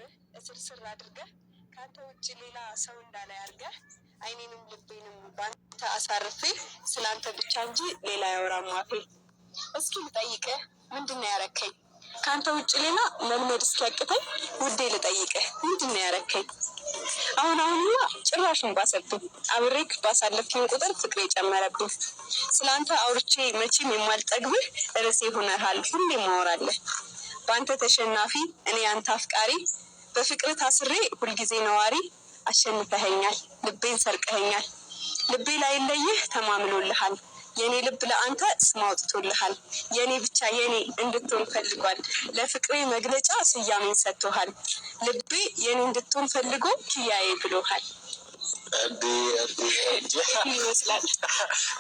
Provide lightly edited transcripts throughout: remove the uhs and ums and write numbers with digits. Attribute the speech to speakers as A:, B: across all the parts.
A: ልብህ እስርስር አድርገህ ካንተ ውጭ ሌላ ሰው እንዳላይ አድርገህ አይኔንም ልቤንም ባንተ አሳርፌ ስላንተ ብቻ እንጂ ሌላ ያወራም አፌ። እስኪ ልጠይቅህ ምንድነው ያረከኝ? ካንተ ውጭ ሌላ መልመድ እስኪያቅተኝ ውዴ ልጠይቅህ ምንድነው ያረከኝ? አሁንማ ጭራሽን ባሰብኝ አብሬክ ባሳለፍኩኝ ቁጥር ፍቅሬ ጨመረብኝ። ስላንተ አውርቼ መቼም የማልጠግብህ ርዕሴ ሆነሃል ሁሌም ማወራለህ። በአንተ ተሸናፊ እኔ አንተ አፍቃሪ በፍቅር ታስሬ ሁልጊዜ ነዋሪ። አሸንፈኸኛል ልቤን ሰርቀኸኛል ልቤ ላይ ለይህ ተማምኖልሃል። የኔ ልብ ለአንተ ስም አውጥቶልሃል። የኔ ብቻ የኔ እንድትሆን ፈልጓል። ለፍቅሬ መግለጫ ስያሜን ሰጥቶሃል። ልቤ የኔ እንድትሆን ፈልጎ ኪያዬ ብሎሃል። ይመስላል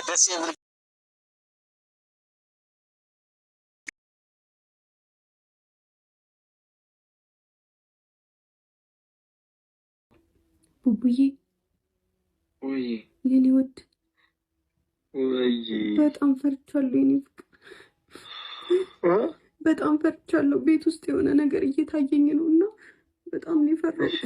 A: ደስ የሚል
B: ቡቡዬ
C: ወይ
B: የኔ ወድ
C: ወይ
B: በጣም ፈርቻለሁ። የኔ ፍቅር በጣም ፈርቻለሁ። ቤት ውስጥ የሆነ ነገር እየታየኝ ነው እና በጣም ነው የፈራሁት።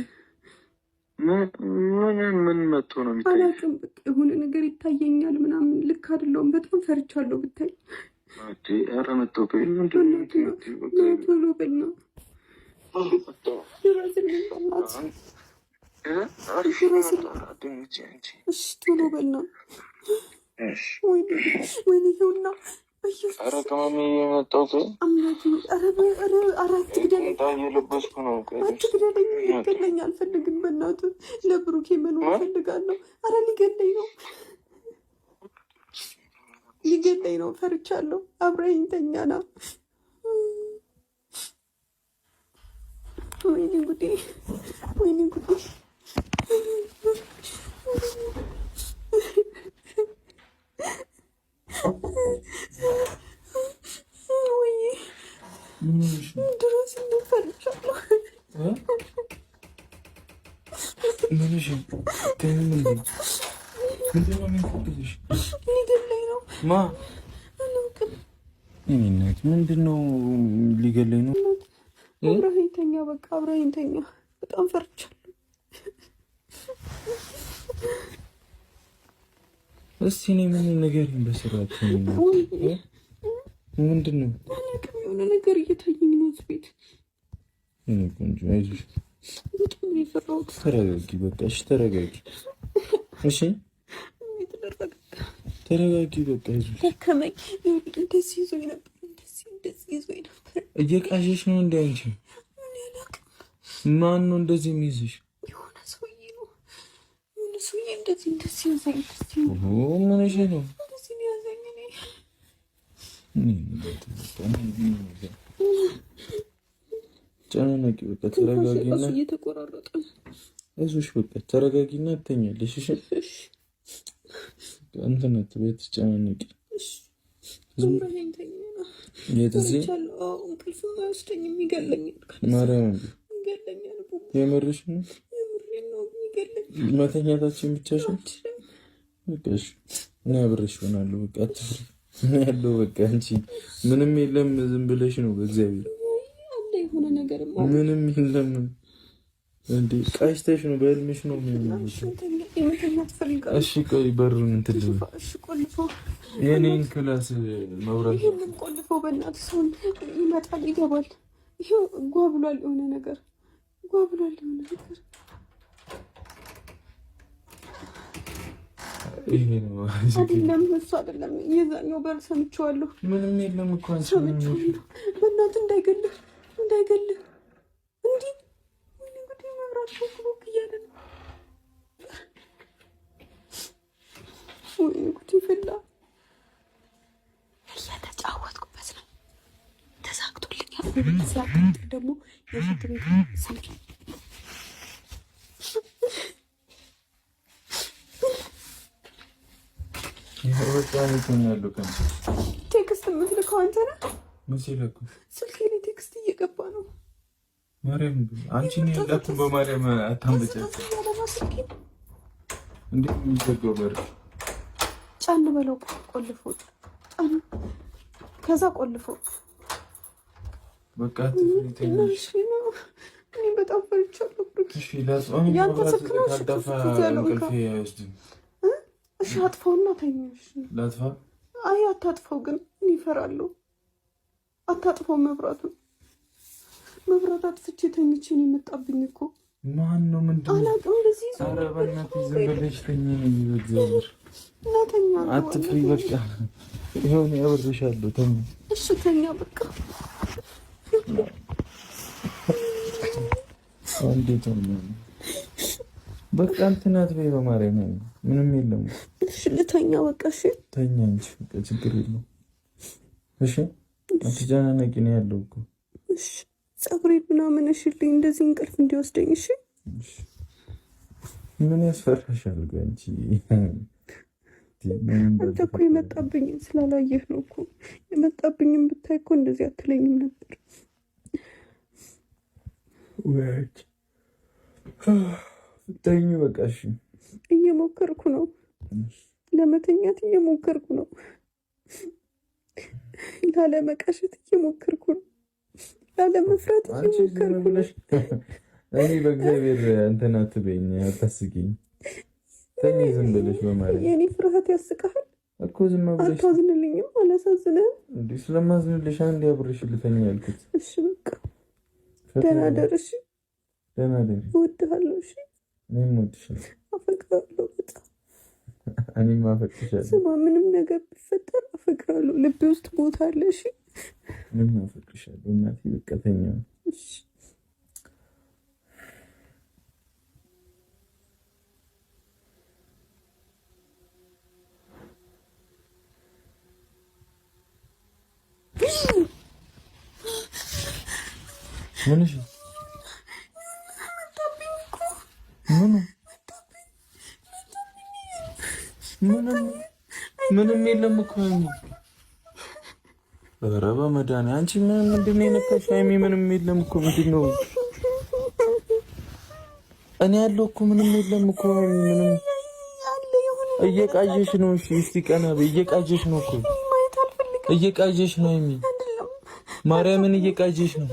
C: ምን መጥቶ ነው የሚታየው?
B: አላውቅም፣ በቃ የሆነ ነገር ይታየኛል ምናምን። ልክ አይደለሁም። በጣም ፈርቻለሁ ብታይ።
C: ኧረ መጥቶ
B: ቶሎ በልና ድረስልኝ በእናትህ። እሺ ቶሎ በልና። ወይኔ ይኸውና
C: ኧረ ቅመሜ የመጣው
B: አትግደለኝ፣ ሊገለኝ አልፈልግም። በእናትህ ለብሩኬ መኖር እፈልጋለሁ። ኧረ ሊገለኝ ነው። ፈርቻለሁ። አብረኸኝ ተኛ ና። ወይኔ ጉዴ፣ ወይኔ ጉዴ። ድረስ ፈርቻለሁ። ሊገለኝ ነው።
C: ምንድን ነው ሊገለኝ ነው?
B: አብረኸኝ ተኛ፣ በቃ አብረኸኝ ተኛ። በጣም ፈርቻለሁ።
C: እስቲ እኔ ምን ነገር በስርዓት ምንድን ነው?
B: አላውቅም፣ የሆነ ነገር እየታየኝ ነው እዚህ ቤት።
C: ቆንጆ አይዞሽ፣
B: በጣም ነው የፈራሁት።
C: ተረጋጊ፣ በቃ እሺ፣ ተረጋጊ፣ እሺ፣ ተረጋጊ፣ በቃ አይዞሽ።
B: ደከመኝ። እንደዚህ ይዞኝ ነበር፣ እንደዚህ ይዞኝ ነበር።
C: እየቃዠሽ ነው እንደ አንቺ። ማን ነው እንደዚህ የሚይዝሽ?
B: የሆነ ሰውዬ ነው፣ የሆነ ሰውዬ እንደዚህ ይዘኝ።
C: ምን እሺ ነው
B: እንደዚህ ነው ያዘኝ።
C: ጨናነቂ፣ በቃ ተረጋጊና፣
B: እየተቆራረጠ
C: አይዞሽ፣ በቃ ተረጋጊና ትተኛለሽ። እሺ እንትን ቤት ጨናነቂ።
B: እንቅልፍ አይወስደኝም፣ ይገለኛል።
C: ማርያም
B: ይገለኛል።
C: የምርሽ ነው?
B: የምሬን ነው፣ ይገለኛል።
C: መተኛታችን ብቻሽን? በቃ እሺ፣ እኔ አብሬሽ እሆናለሁ። በቃ አትፍሪ፣ እኔ ያለው በቃ አንቺ ምንም የለም፣ ዝም ብለሽ ነው። በእግዚአብሔር
B: አለ የሆነ ነገር
C: ምንም የለም። እንዴ ቃሽተሽ ነው? በህልምሽ ነው? እሺ ቆይ በሩን እንትን
B: ቆልፈው፣
C: የኔን ክላስ መብራት
B: ይሄንን ቆልፈው። በእናትህ ሰው ይመጣል ይገባል። ይሄው ጓ ብሏል፣ የሆነ ነገር ጓ ብሏል፣ የሆነ ነገር።
C: ይሄ ነው
B: አይደለም፣ እሱ አይደለም። የዛኛው በር ሰምቼዋለሁ።
C: ምንም የለም እኮ አንቺ።
B: በእናትህ እንዳይገልህ እንዲህ መብራት ቦክ እያለ ነው። ወይ ጉድ ይፈላ። እየተጫወትኩበት ነው። ተሳክቶልኛል። ሲያክል ደግሞ የሽንት ቤት ስልክ ቴክስት የምትልከው አንተ ነህ?
C: መቼ ለኩ?
B: ስልኬ ላይ ቴክስት እየገባ ነው።
C: ማርያም አንቺ ነው ያላችሁ። በማርያም አታምበጫት እንዴ! የሚዘጋው በር
B: ጫን በለው፣ ቆልፎ ጫን፣ ከዛ ቆልፎ።
C: በቃ ትፍሪተኛሽ
B: እኔ በጣም ፈርቻለሁ።
C: እሺ ለጾም
B: ያንተ ስክናሽ እሺ አጥፋውና ተኛሽ።
C: ላጥፋ?
B: አይ አታጥፋው፣ ግን እኔ እፈራለሁ። አታጥፋው መብራት አጥፍቼ ተኝቼ ነው የመጣብኝ እኮ።
C: ማን ነው? ምንድን ነው?
B: አላውቅም። እንደዚህ
C: ኧረ በእናትህ ዝም ብለሽ ተኝ ነው እግዚአብሔር።
B: እናተኛ
C: አትፍሪ በቃ ይሁን፣ ያብርሻለሁ። ተኝ።
B: እሺ ተኛ በቃ።
C: እንዴት ነው? በቃ እንትን አትበይ በማርያም፣ ምንም የለም።
B: እሺ ልተኛ በቃ። እሺ
C: ተኛ እንጂ በቃ ችግር የለውም። እሺ አትጨናነቂ ነው ያለው እኮ።
B: እሺ ፀጉሬን ምናምን እሽልኝ፣ እንደዚህ እንቅልፍ እንዲወስደኝ። እሺ
C: ምን ያስፈራሻል? አንቺ
B: አንተ እኮ የመጣብኝን ስላላየህ ነው እኮ። የመጣብኝን ብታይ እኮ እንደዚህ አትለኝም ነበር።
C: ወይኔ ተኝ በቃ። እሺ
B: እየሞከርኩ ነው ለመተኛት፣ እየሞከርኩ ነው ላለመቃሸት፣ እየሞከርኩ ነው ላለመፍራት፣ እየሞከርኩ ነው።
C: እኔ በእግዚአብሔር እንትን አትበይኝ፣ አታስቂኝ። ተኝ ዝም ብለሽ በማለት
B: የኔ ፍርሃት ያስቃል
C: እኮ። ዝም ብለሽ
B: አታዝንልኝም? አላሳዝንህም?
C: እንዴ ስለማዝንልሽ አንዴ አብሬሽ ልተኛ ያልኩት።
B: እሺ በቃ ደህና ደር። እሺ
C: ደህና ደር።
B: እወድሃለሁ። እሺ
C: እኔም እወድሻለሁ፣
B: አፈቅራለሁ በጣም።
C: እኔም አፈቅርሻለሁ።
B: ስማ ምንም ነገር ቢፈጠር አፈቅራለሁ፣ ልቤ ውስጥ ቦታ አለ። እሺ
C: እኔም አፈቅርሻለሁ እናቴ። በቃ ተኛ።
B: እሺ
C: ምንሽ ምንም የለም እኮ ሀይሚ። ኧረ በመድኃኒዓለም አንቺ ምንድን ነው የነካሽ ሀይሚ? ምንም የለም እኮ። ምንድን ነው? እኔ ያለው እኮ ምንም የለም እኮ ሀይሚ። ምንም እየቃዠሽ ነው። እሺ እስቲ ቀና በይ። እየቃዠሽ ነው እኮ፣ እየቃዠሽ ነው ሀይሚ። ማርያምን እየቃዠሽ ነው።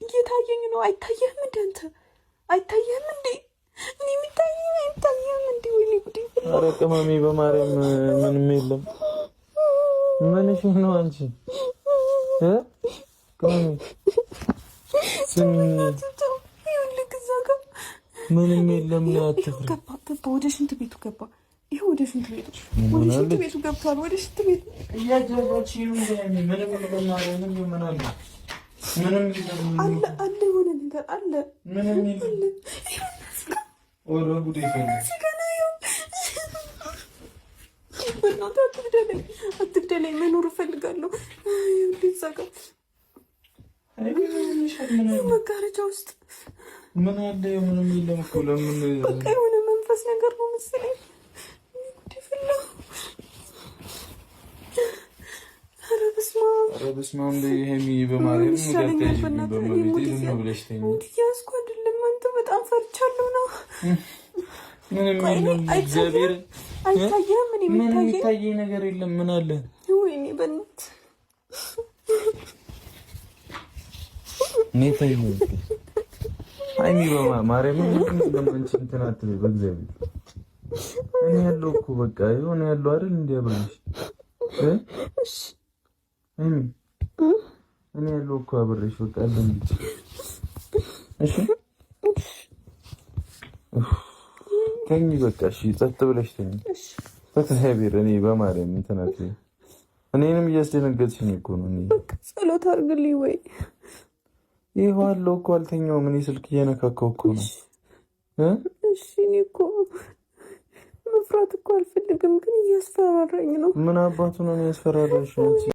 B: እየታየኝ ነው። አይታየህም እንደ አንተ አይታየህም እንዴ? እኔ የሚታየኝ አይታየህም እንዴ? ወይኔ ጉዴ!
C: ኧረ ቅመሜ በማርያም ምንም የለም። ምንሽ ነው አንቺ? ቅመሜ ምንም የለም። አትፍሪ።
B: ገባ ወደ ሽንት ቤቱ ገባ። ይሄ ወደ ሽንት ቤቱ ገብቷል። ወደ ሽንት ቤቱ
C: እያጃጃች ምንም
B: አለ የሆነ ነገር አለ።
C: ምንም ወደ ጉዴ
B: አትግደለኝ፣ መኖር እፈልጋለሁ። መጋረጃ ውስጥ
C: ምን አለ? ምንም የለም እኮ። ለምን
B: በቃ የሆነ መንፈስ ነገር ነው መሰለኝ።
C: ኧረ በስመ አብ ሀይሚ በማርያም ብለሽ ተኝ።
B: ያዝኩ አይደለም አንተ፣ በጣም ፈርቻለሁ ነው።
C: ምንም የለም። እግዚአብሔር
B: አይታየህም?
C: ምንም የሚታየኝ ነገር የለም። ምን አለ?
B: ወይኔ በእናትህ
C: እኔ ተኝ ሀይሚ በማርያም ለማንቺ እንትን አትበይ በእግዚአብሔር። እኔ ያለው እኮ በቃ የሆነ ያለው አይደል እንዲያብርሽ ሀይሚ፣ እኔ ያለው እኮ አብሬሽ በቃ አለን። እሺ ተኝ በቃ። እሺ ጸጥ ብለሽ ተኝ በእግዚአብሔር። እኔ በማርያም እንትን አትበይ። እኔንም እያስደነገጥሽኝ እኮ ነው። እኔ
B: በቃ ጸሎት አድርግልኝ ወይ
C: ይኸው አለው እኮ አልተኛውም። እኔ ስልክ እየነካካው እኮ ነው።
B: እሺ እኔ እኮ መፍራት እኮ አልፈልግም፣ ግን እያስፈራራኝ ነው።
C: ምን አባቱ ነው የሚያስፈራራሽ?